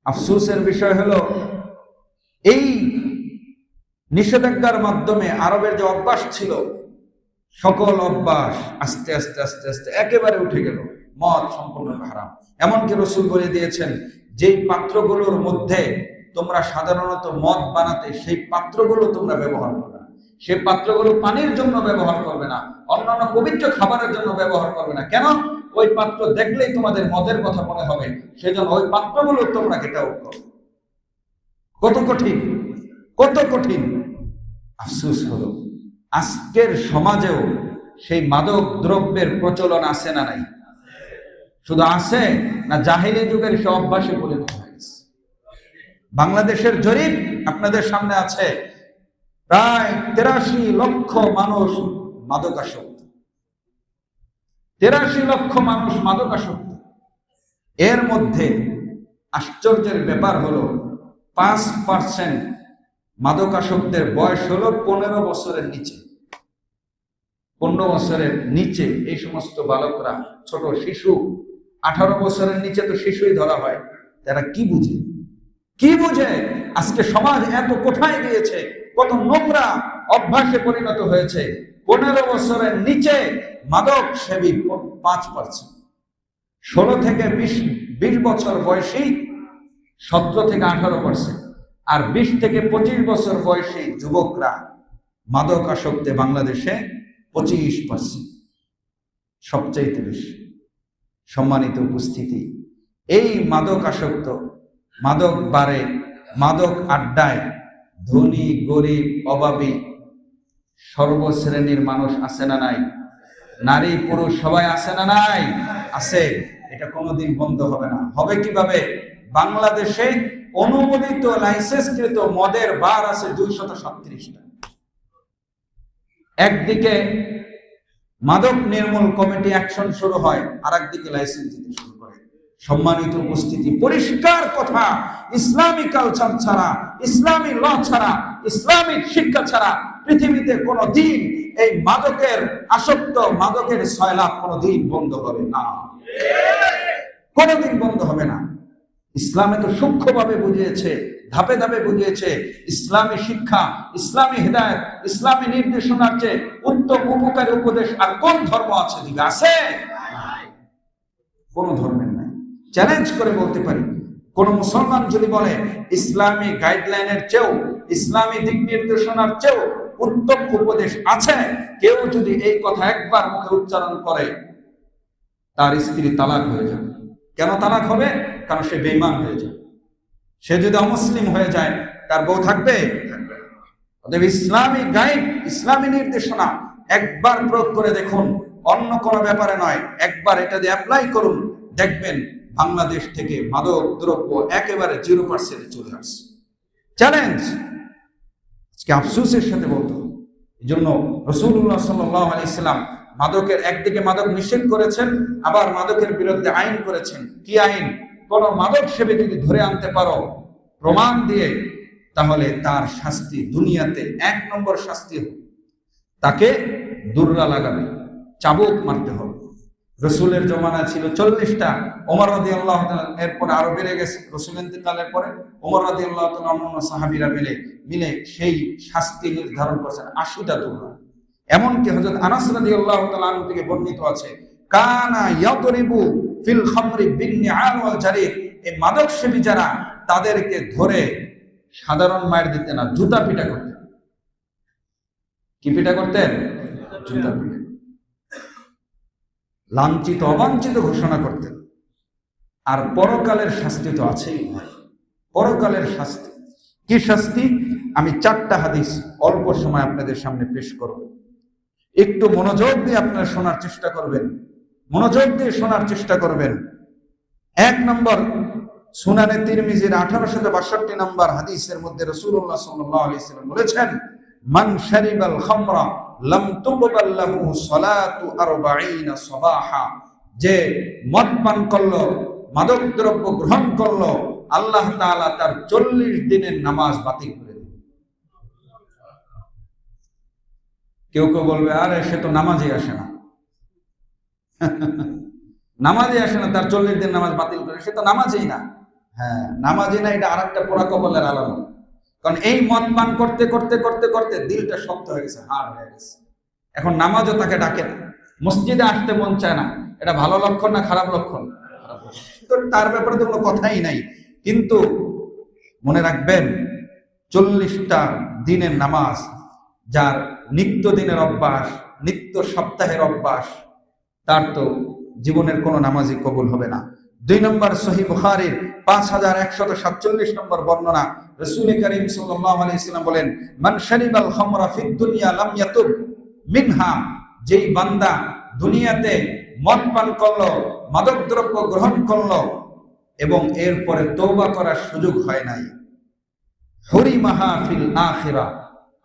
আফসোসের বিষয় হলো, এই নিষেধাজ্ঞার মাধ্যমে আরবের যে অভ্যাস ছিল, সকল অভ্যাস আস্তে আস্তে আস্তে আস্তে একেবারে উঠে গেল। মদ সম্পূর্ণ হারাম। এমনকি রাসূল বলে দিয়েছেন, যেই পাত্রগুলোর মধ্যে তোমরা সাধারণত মদ বানাতে, সেই পাত্রগুলো তোমরা ব্যবহার করবে না। সেই পাত্রগুলো পানির জন্য ব্যবহার করবে না, অন্যান্য পবিত্র খাবারের জন্য ব্যবহার করবে না। কেন? ওই পাত্র দেখলেই তোমাদের মদের কথা মনে হবে, সেজন্য ওই পাত্রগুলো তোমরা কেটে আউট করো। কত কঠিন, কত কঠিন! আফসোস হলো আজকের সমাজেও সেই মাদক দ্রব্যের প্রচলন আছে না নাই? শুধু আছে না, জাহিলি যুগের সে অভ্যাসে পরিণত হয়ে গেছে। বাংলাদেশের জরিপ আপনাদের সামনে আছে, প্রায় 83 লক্ষ মানুষ মাদকাসক্ত। 83 লক্ষ মানুষ মাদকাসক্ত। এর মধ্যে আশ্চর্যের ব্যাপার হলো 5% মাদকাসক্তের বয়স হলো 15 বছরের নিচে। 15 বছরের নিচে এই সমস্ত বালকরা, ছোট শিশু, 18 বছরের নিচে তো শিশুই ধরা হয়। তারা কি বুঝে? কি বুঝে? আজকে সমাজ এত কোথায় গিয়েছে, কত নোংরা অভ্যাসে পরিণত হয়েছে। 15 বছরের নিচে মাদক সেবী 5%, 16 থেকে 20 বছর বয়সী 17 থেকে 18%, আর 20 থেকে 25 বছর বয়সী যুবকরা মাদক আসক্তে বাংলাদেশে 25%, সবচাইতে বেশি। সম্মানিত উপস্থিতি, এই মাদক আসক্ত, মাদক বারে, মাদক আড্ডায় ধনী, গরিব, অভাবী সর্বশ্রেণীর মানুষ আছে না নাই? নারী পুরুষ সবাই আছে না নাই? আছে। এটা কোনোদিন বন্ধ হবে না। হবে কিভাবে? বাংলাদেশে অনুমোদিত লাইসেন্সকৃত মদের বার আছে 237টা। একদিকে মাদক নির্মূল কমিটি অ্যাকশন শুরু হয়, আর একদিকে লাইসেন্স দিতে শুরু করে। সম্মানিত উপস্থিতি, পরিষ্কার কথা, ইসলামী কালচার ছাড়া, ইসলামী ল ছাড়া, ইসলামিক শিক্ষা ছাড়া পৃথিবীতে কোনো দিন এই মাদকের আসক্ত, মাদকের সয়লাভ কোনোদিন বন্ধ হবে না, কোনোদিন বন্ধ হবে না। ইসলামে তো সূক্ষ্মভাবে বুঝিয়েছে, ধাপে ধাপে বুঝিয়েছে। ইসলামী শিক্ষা, ইসলামী হিদায়াত, ইসলামী নির্দেশনার চেয়ে উত্তম উপকারী উপদেশ আর কোন ধর্ম আছে? দিকে আছে? কোন ধর্মের নাই। চ্যালেঞ্জ করে বলতে পারি, কোন মুসলমান যদি বলে ইসলামী গাইডলাইনের চেয়েও, ইসলামী দিক নির্দেশনার চেয়েও উত্তম উপদেশ আছে, কেউ যদি এই কথা একবার মুখে উচ্চারণ করে, তার স্ত্রী তালাক হয়ে যাবে। কেন তালাক হবে? কারণ সে বেঈমান হয়ে যায়। সে যদি অমুসলিম হয়ে যায়, তার বউ থাকবে? থাকবে না। অতএব ইসলামী গাইড, ইসলামী নির্দেশনা একবার প্রয়োগ করে দেখুন, অন্য কোনো ব্যাপারে নয়, একবার এটা দিয়ে অ্যাপ্লাই করুন, দেখবেন বাংলাদেশ থেকে মাদক দ্রব্য একেবারে 0% চলে আসছে। চ্যালেঞ্জ আজকে আফসোসের সাথে বলতে হবে। এই জন্য রাসূলুল্লাহ সাল্লাল্লাহু আলাইহি সাল্লাম মাদকের একদিকে মাদক নিষেধ করেছেন, আবার মাদকের বিরুদ্ধে আইন করেছেন। কি আইন? কোন মাদক সেবী যদি ধরে আনতে পারো প্রমাণ দিয়ে, তাহলে তার শাস্তি দুনিয়াতে 1 নম্বর শাস্তি হবে, তাকে দুর্রা লাগাবে, চাবুক মারতে হবে। রসুলের জমানা ছিল 40টা, ওমর রাদিয়াল্লাহু তাআলা এরপর আরো বেড়ে গেছে। রসুল ইন্তেকালের পরে ওমর রাদিয়াল্লাহু তাআলা অন্যান্য সাহাবীরা মিলে সেই শাস্তি নির্ধারণ করেছেন 80টা দুর্রা। এমনকি হযরত আনাস রাদিয়াল্লাহু তাআলা আনহু থেকে বর্ণিত আছে, কানা ইয়াদরিবু ফিল খামরি বিন নিআল ওয়াল জারিদ, এই মাদক সেবী যারা, তাদেরকে ধরে সাধারণ মায়ের দিতে না, জুতা পিটা করতেন। কি পিটা করতেন? জুতা পিটা। লাঞ্ছিত অবাঞ্ছিত ঘোষণা করতেন। আর পরকালের শাস্তি তো আছেই ভাই, পরকালের শাস্তি। কি শাস্তি? আমি 4টা হাদিস অল্প সময় আপনাদের সামনে পেশ করব, একটু মনোযোগ দিয়ে আপনারা শোনার চেষ্টা করবেন, মনোযোগ দিয়ে শোনার চেষ্টা করবেন। 1 নম্বর, সুনানে তিরমিজির 1862 নম্বর হাদিসের মধ্যে রাসূলুল্লাহ সাল্লাল্লাহু আলাইহি ওয়াসাল্লাম বলেছেন, মান শারিবাল খামরা লাম তুকবাল লাহু সালাতু 40 সাবাহা, যে মদ পান করলো, মাদক দ্রব্য গ্রহণ করলো, আল্লাহ তাআলা তার 40 দিনের নামাজ বাতিল করে দিবেন। কেউ কেউ বলবে, আরে সে তো নামাজই আসে না, নামাজই আসে না, তার 40 দিন নামাজ বাতিল করে, সে তো নামাজই না। হ্যাঁ, নামাজই না, এটা আরেকটা পোড়া কপালের আলামত। কারণ এই মদ পান করতে করতে করতে করতে দিলটা শক্ত হয়ে গেছে, হাড় হয়ে গেছে। এখন নামাজও তাকে ডাকে না, মসজিদে আসতে মন চায় না। এটা ভালো লক্ষণ না খারাপ লক্ষণ? তো তার ব্যাপারে তো কোনো কথাই নাই। কিন্তু মনে রাখবেন, 40টা দিনের নামাজ যার নিত্য দিনের অভ্যাস, নিত্য সপ্তাহের অভ্যাস, তার তো জীবনের কোনো নামাজই কবুল হবে না। 2 নম্বর, সহিহ বুখারীর 5147 নম্বর বর্ণনা, রাসূল করিম সাল্লাল্লাহু আলাইহি ওয়াসাল্লাম বলেন, মান শারিবাল খামরা ফিদ দুনিয়া লাম ইয়াতুব মিনহা, যেই বান্দা দুনিয়াতে মদ পান করলো, মাদক দ্রব্য গ্রহণ করলো এবং এরপরে তওবা করার সুযোগ হয় নাই, হুরিমাহা ফিল আখিরা,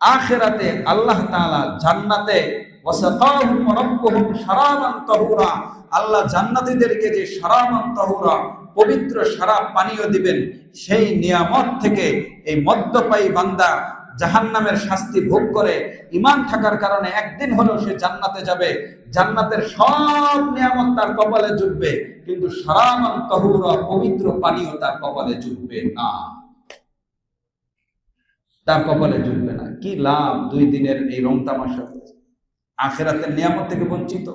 আখিরাতে আল্লাহ তাআলা জান্নাতে ওয়াসাকাহুম রাব্বুহুম শারাবান তাহুরা, আল্লাহ জান্নাতীদেরকে যে শারাবান তাহুরা, পবিত্র শরাব পানীয় দিবেন, সেই নিয়ামত থেকে এই মদ্যপায়ী বান্দা জাহান্নামের শাস্তি ভোগ করে ঈমান থাকার কারণে একদিন হলেও সে জান্নাতে যাবে। জান্নাতের সব নিয়ামত তার কপালে জুটবে, কিন্তু শারাবান তাহুরা, পবিত্র পানীয় তার কপালে জুটবে না, তার কপালে জুটবে না। কি লাভ 2 দিনের এই রং তামাশা, আখিরাতের নিয়ামত থেকে বঞ্চিত।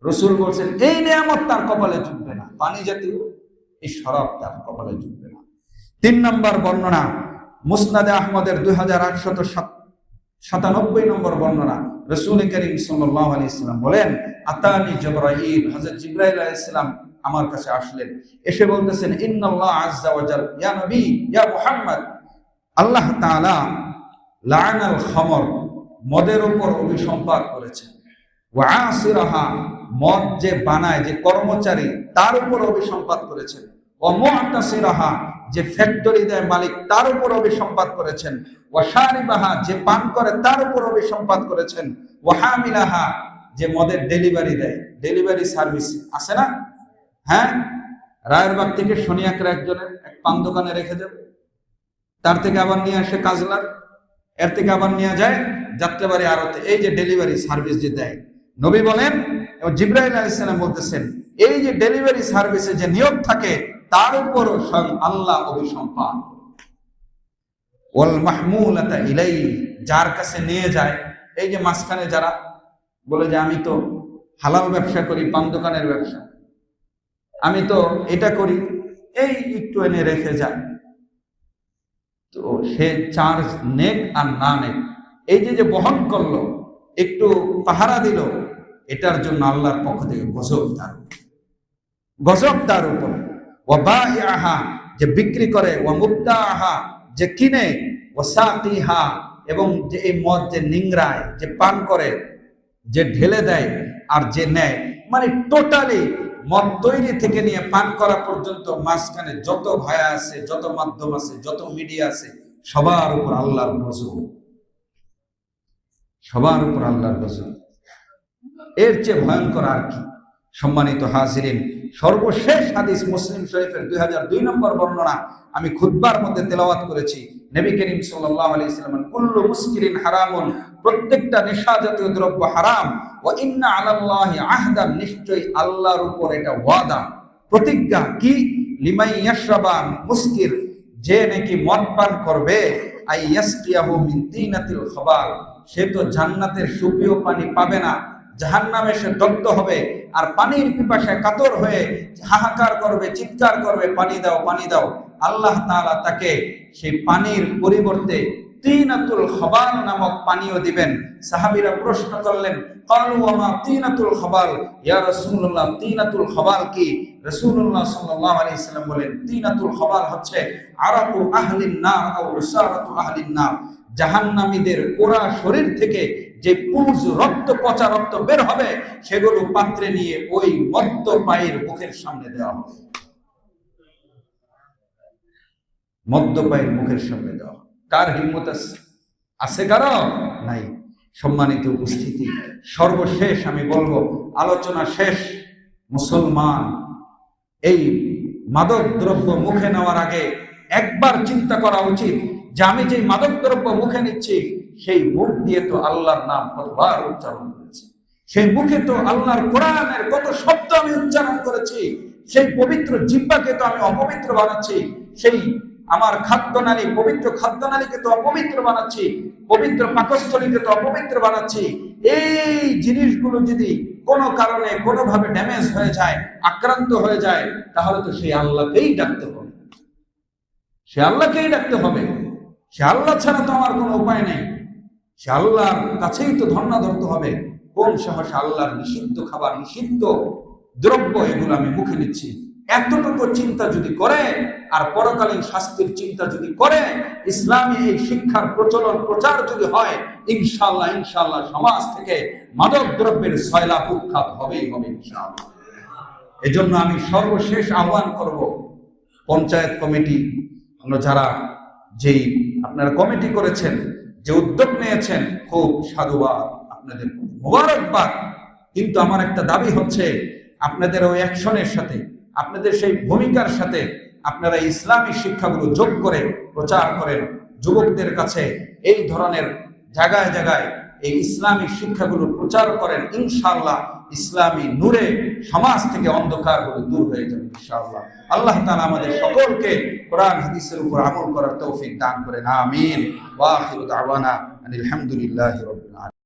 রাসূল বলেন এই নিয়ামত তার কপালে জুটবে না, পানি জাতীয় এই শরাব তার কপালে জুটবে না। 3 নম্বর বর্ণনা, মুসনাদে আহমদের 2897 নম্বর বর্ণনা, রাসূল করিম সাল্লাল্লাহু আলাইহি ওয়াসাল্লাম বলেন, আতানি জিবরাইল, হযরত জিবরাইল আলাইহিস সালাম আমার কাছে আসলেন, এসে বলতেছেন, ইন্নাল্লাহ আযজা ওয়া জাল, ইয়া নবী, ইয়া মুহাম্মদ, আল্লাহ তাআলা লা'নাল খামর, মদের উপর অভিসম্পাত করেছেন, ওয়া আসিরাহা, মদ যে বানায়, যে কর্মচারী, তার উপর অভিসম্পাত করেছেন, ওয়া মু'তাসিরাহা, যে ফ্যাক্টরি দেয় মালিক, তার উপর অভিসম্পাত করেছেন, ওয়া শারিবাহা, যে পান করে তার উপর অভিসম্পাত করেছেন, ওয়া হামিলাহা, যে মদের ডেলিভারি দেয়, ডেলিভারি সার্ভিস আছে না? হ্যাঁ, রায়েরবাগ থেকে সোনিয়াকের একজনের এক পান দোকানে রেখে দেবে, তার থেকে আবার নিয়ে আসে কাজলার, এর থেকে আবার নিয়ে যায় যাত্রাবাড়ি আড়তে, এই যে ডেলিভারি সার্ভিস যে দেয়, নবী বলেন এবং জিবরাইল আলাইহিস সালাম বলতেছেন, এই যে ডেলিভারি সার্ভিসে যে নিয়োগ থাকে, তার উপর স্বয়ং আল্লাহ অভিসম্পাত। ওয়াল মাহমুলাতা ইলাই, যার কাছে নিয়ে যায়, এই যে মাঝখানে যারা বলে যে আমি তো হালাল ব্যবসা করি, পান দোকানের ব্যবসা, আমি তো এটা করি, এই একটু এনে রেখে যায়, তো সে চার্জ নেক আর না নেক, এই যে বহন করলো, একটু পাহারা দিল, এটার জন্য আল্লাহর পক্ষ থেকে গজব তার উপর। ওয়া বাইআহা, যে বিক্রি করে, ওয়া মুবতাআহা, যে কিনে, ওয়া সাকিহা, এবং যে এই মদ যে নিংড়ায়, যে পান করে, যে ঢেলে দেয় আর যে নেয়, মানে টোটালি মদ তৈরি থেকে নিয়ে পান করা পর্যন্ত মাঝখানে যত ভায়া আছে, যত মাধ্যম আছে, যত মিডিয়া আছে, সবার উপর আল্লাহর গজব, সবার উপর আল্লাহর গজব। এর চেয়ে ভয়ঙ্কর আর কি? সম্মানিত হাজিরিন, সর্বশেষ হাদিস মুসলিম শরীফের 2002 নম্বর বর্ণনা আমি খুতবার মধ্যে তেলাওয়াত করেছি। নবী করিম সাল্লাল্লাহু আলাইহি ওয়াসাল্লাম কুল্লু মুসকিরিন হারামুন, প্রত্যেকটা নেশা জাতীয় দ্রব্য হারাম। ওয়া ইন্না আলাল্লাহি আহদান, নিশ্চয়ই আল্লাহর উপর এটা ওয়াদা, প্রতিজ্ঞা। কি? লিমাই ইয়াশরাবা মুসকির, যে নাকি মদ পান করবে, আই ইয়াসকিয়াহু মিন তিনাতিল খাবার, সে তো জান্নাতের সুপেয় পানি পাবে না, জাহান্নামে সে দগ্ধ হবে। আর পানির পিপাসায় কাতর হয়ে হাহাকার করবে, চিৎকার করবে, পানি দাও, পানি দাও। আল্লাহ তাআলা তাকে সেই পানির পরিবর্তে তিনাতুল খাবার নামক পানীয় দিবেন। সাহাবীরা প্রশ্ন করলেন, ক্বালু ওয়া মা তিনাতুল খাবার, ইয়া রাসূলুল্লাহ, তিনাতুল খাবার কি? রাসূলুল্লাহ সাল্লাল্লাহু আলাইহি ওয়াসাল্লাম বলেন, তিনাতুল খাবার হচ্ছে আরাকু আহলিন নার আও উসারাতু আহলিন নার, জাহান্নামীদের পোড়া শরীর থেকে যে পুজ রক্ত, পচা রক্ত বের হবে, সেগুলো পাত্রে নিয়ে ওই মদ্য পায়ের মুখের সামনে দেওয়া হবে, মদ্য পায়ের মুখের সামনে দেওয়া। কার হিম্মত আছে? কারো নাই। সম্মানিত উপস্থিতি, সর্বশেষ আমি বলবো, আলোচনা শেষ, মুসলমান এই মাদক দ্রব্য মুখে নেওয়ার আগে একবার চিন্তা করা উচিত যে আমি যে মাদক দ্রব্য মুখে নিচ্ছি, সেই মুখ দিয়ে তো আল্লাহর নাম কতবার উচ্চারণ করেছি, সেই মুখে তো আল্লাহর কোরআনের কত শব্দ আমি উচ্চারণ করেছি, সেই পবিত্র জিহ্বাকে তো আমি অপবিত্র বানাচ্ছি, সেই আমার খাদ্যনালী, পবিত্র খাদ্যনালীকে তো অপবিত্র বানাচ্ছি, পবিত্র পাকস্থলীকে তো অপবিত্র বানাচ্ছি। এই জিনিসগুলো যদি কোনো কারণে কোনোভাবে ড্যামেজ হয়ে যায়, আক্রান্ত হয়ে যায়, তাহলে তো সেই আল্লাহকেই ডাকতে হবে, সে আল্লাহকেই ডাকতে হবে। সে আল্লাহ ছাড়া তো আমার কোনো উপায় নেই, সে আল্লাহর কাছেই তো ধর্ণা ধরতে হবে। কোন সাহসে আল্লাহর নিষিদ্ধ খাবার, নিষিদ্ধ দ্রব্য এগুলো আমি মুখে নিচ্ছি? এতটুকু চিন্তা যদি করে, আর পরকালীন শাস্তির চিন্তা যদি করে, ইসলামী এই শিক্ষার প্রচলন প্রচার যদি হয়, ইনশাআল্লাহ ইনশাআল্লাহ সমাজ থেকে মাদক দ্রব্যের সয়লাব উৎখাত হবেই হবে ইনশাআল্লাহ। এজন্য আমি সর্বশেষ আহ্বান করব, পঞ্চায়েত কমিটি, যারা যেই আপনারা কমিটি করেছেন, যে উদ্যোগ নিয়েছেন, খুব সাধুবাদ, আপনাদের মোবারকবাদ। কিন্তু আমার একটা দাবি হচ্ছে, আপনাদের ওই অ্যাকশনের সাথে, আপনাদের সেই ভূমিকার সাথে আপনারা ইসলামী শিক্ষাগুলো যোগ করে প্রচার করেন, যুবকদের কাছে এই ধরনের জায়গায় জায়গায় এই ইসলামী শিক্ষাগুলো প্রচার করেন। ইনশাআল্লাহ ইসলামী নূরে সমাজ থেকে অন্ধকারগুলো দূর হয়ে যাবে ইনশাআল্লাহ। আল্লাহ তাআলা আমাদের সকলকে কোরআন হাদিসের উপর আমল করার তৌফিক দান করেন, আমিন। ওয়া আখিরু দাওয়ানা আলহামদুলিল্লাহি রাব্বিল আলামিন।